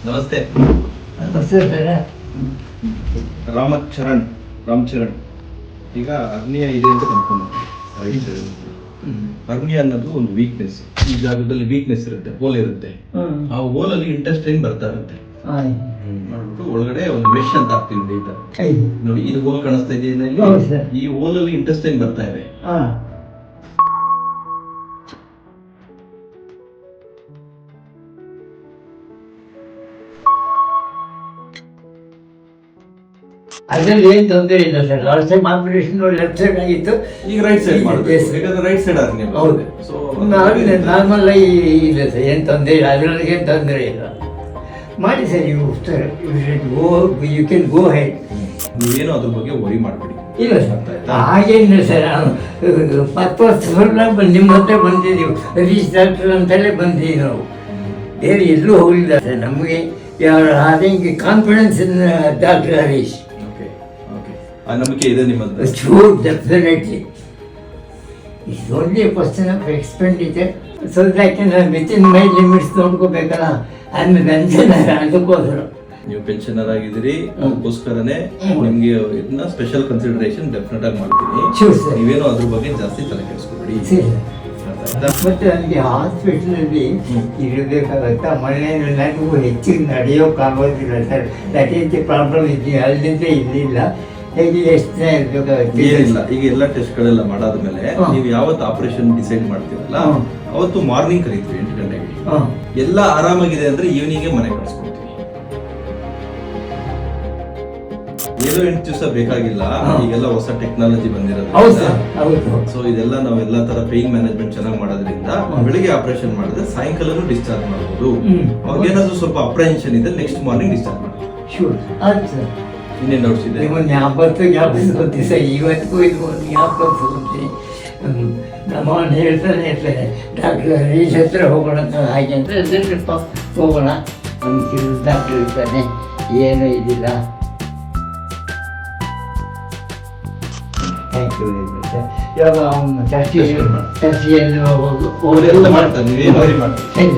ನಮಸ್ತೆ. ನಮಸ್ತೆ ಸರ್. ರಾಮಚರಣ್ ಈಗ ಅಗ್ನಿಯ ಇದೆ ಅಂತ ಕನ್ಫರ್ಮ್. ಅಗ್ನಿ ಅನ್ನೋದು ಒಂದು ವೀಕ್ನೆಸ್. ಈ ಜಾಗದಲ್ಲಿ ವೀಕ್ನೆಸ್ ಇರುತ್ತೆ, ಹೋಲ್ ಇರುತ್ತೆ. ಆ ಹೋಲಲ್ಲಿ ಇಂಟೆಸ್ಟೈನ್ ಬರ್ತಾ ಇರುತ್ತೆ. ಮಾಡ್ಬಿಟ್ಟು ಒಳಗಡೆ ಒಂದು ಮೆಶ್ ಅಂತ ಹಾಕ್ತೀವಿ ಡೇಟಾ. ನೋಡಿ, ಇದು ಹೋಲ್ ಕಾಣಿಸ್ತಾ ಇದೆಯಾ? ಈ ಹೋಲಲ್ಲಿ ಇಂಟೆಸ್ಟೈನ್ ಬರ್ತಾ ಇದೆ. ಅದ್ರಲ್ಲಿ ಏನ್ ತೊಂದರೆ ಇಲ್ಲ sir. Last time operation left side ಆಗಿತ್ತು, ಈಗ ರೈಟ್ ಸೈಡ್ ಮಾಡಬೇಕು. ಯಾಕಂದ್ರೆ ರೈಟ್ ಸೈಡ್ ಆಗಿ ಹೌದು. ಸೊ ನಾರ್ಮಲ್ ಆಗಿ ಇಲ್ಲ ಸರ್, ಏನ್ ತೊಂದರೆ ಇಲ್ಲ, ಅದ್ರೊಳಗೆ ಏನ್ ತೊಂದರೆ ಇಲ್ಲ. ಮಾಡಿ sir. You can go head. ನೀವೇನು ಅದ್ರ ಬಗ್ಗೆ ವರಿ ಮಾಡಬೇಡಿ. ಇಲ್ಲ ಸರ್, ಹಾಗೇನಿಲ್ಲ ಸರ್. ಪರ್ಪಸ್ಫುಲ್ ನಿಮ್ಮ ಹತ್ರ ಬಂದಿದ್ದೀವಿ. ಹರೀಶ್ ಡಾಕ್ಟರ್ ಅಂತಲೇ ಬಂದಿದ್ದೀವಿ ನಾವು, ಬೇರೆ ಎಲ್ಲೂ ಹೋಗಲಿಲ್ಲ ಸರ್. ನಮಗೆ having confidence in doctor Harish. ಆ ನಂಬಿಕೆ ಇದೆ ನಿಮ್ಮ ಹತ್ರ? Sure, definitely. It's only a question of expenditure. So that within my limits ನೋಡ್ಕೋಬೇಕಲ್ಲ. ಆಮೇಲೆ ಪೆನ್ಷನರ್, ಅದಕ್ಕೋಸ್ಕರ. ನೀವು ಪೆನ್ಷನರ್ ಆಗಿದ್ದೀರಿ, ಅದಕ್ಕೋಸ್ಕರನೇ ನಿಮ್ಗೆ ಇದನ್ನ ಸ್ಪೆಷಲ್ ಕನ್ಸಿಡರೇಷನ್ ಡೆಫಿನೆಟ್ ಆಗಿ ಮಾಡ್ತೀನಿ. ನೀವೇನು ಅದ್ರ ಬಗ್ಗೆ ಜಾಸ್ತಿ ತಲೆ ಕೆಡಿಸ್ಕೊಬೇಡಿ. ಮತ್ತೆ ನನಗೆ ಹಾಸ್ಪಿಟಲಲ್ಲಿ ಇರಬೇಕಾಗತ್ತಾ, ಮನೆಯಲ್ಲಿ ನನಗೂ ಹೆಚ್ಚಿಗೆ ನಡೆಯೋಕ್ಕಾಗೋದಿಲ್ಲ sir. That is the problem. ಇದೆ ಅಲ್ಲಿಂದ ಇರಲಿಲ್ಲ. ಹೇಗೆ ಎಷ್ಟು ಇರಬೇಕಾಗುತ್ತೆ? ಏನಿಲ್ಲ, ಈಗ ಎಲ್ಲ ಟೆಸ್ಟ್ಗಳೆಲ್ಲ ಮಾಡಾದ್ಮೇಲೆ ನೀವು ಯಾವತ್ತು ಆಪರೇಷನ್ ಡಿಸೈಡ್ ಮಾಡ್ತೀರಲ್ಲ, ಅವತ್ತು ಮಾರ್ನಿಂಗ್ ಕರೀತೀವಿ 8 ಗಂಟೆಗೆ. ಎಲ್ಲ ಆರಾಮಾಗಿದೆ ಅಂದ್ರೆ ಈವ್ನಿಂಗ್ ಮನೆ ಕಳಿಸ್ಕೊಡ್ತೀವಿ. ಏನೋ 8 ದಿವಸ ಬೇಕಾಗಿಲ್ಲ. ಈಗೆಲ್ಲ ಹೊಸ ಟೆಕ್ನಾಲಜಿ ಬಂದಿರೋದು. ಸೊ ಇದೆಲ್ಲ ನಾವೆಲ್ಲ ತರ ಪೇನ್ ಮ್ಯಾನೇಜ್ಮೆಂಟ್ ಚೆನ್ನಾಗಿ ಮಾಡೋದ್ರಿಂದ ಬೆಳಿಗ್ಗೆ ಆಪರೇಷನ್ ಮಾಡಿದ್ರೆ ಸಾಯಂಕಾಲನೂ ಡಿಸ್ಚಾರ್ಜ್ ಮಾಡಬಹುದು. ಅವ್ರಿಗೇನಾದ್ರೂ ಸ್ವಲ್ಪ ಅಪ್ರಹೆನ್ಷನ್ ಇದೆ, ನೆಕ್ಸ್ಟ್ ಮಾರ್ನಿಂಗ್ ಡಿಸ್ಚಾರ್ಜ್ ಮಾಡ್ತೀವಿ. ಇನ್ನೇನು ಡೌಟ್ಸ್ ಇದೆ? ಜ್ಞಾಪಕ ಸರ್, ಇವತ್ತಿಗೂ ಇದು ಜ್ಞಾಪಕ. ನಮ್ಮ ಹೇಳ್ತಾನೆ ಇರ್ತಾರೆ, ಡಾಕ್ಟರ್ ಹರೀಶ್ ಹತ್ರ ಹೋಗೋಣ ಹಾಗೆ ಅಂತ. ಹೋಗೋಣ, ನಮ್ಗೆ ಡಾಕ್ಟರ್ ಇರ್ತಾನೆ, ಏನೂ ಇದಿಲ್ಲ. Thank you very much sir. ಇವಾಗ ಟೆಸ್ಟಿಯಲ್ಲಿ ಮಾಡ್ತಾರೆ, ನೀವೇನು ಮಾಡ್ತೀವಿ.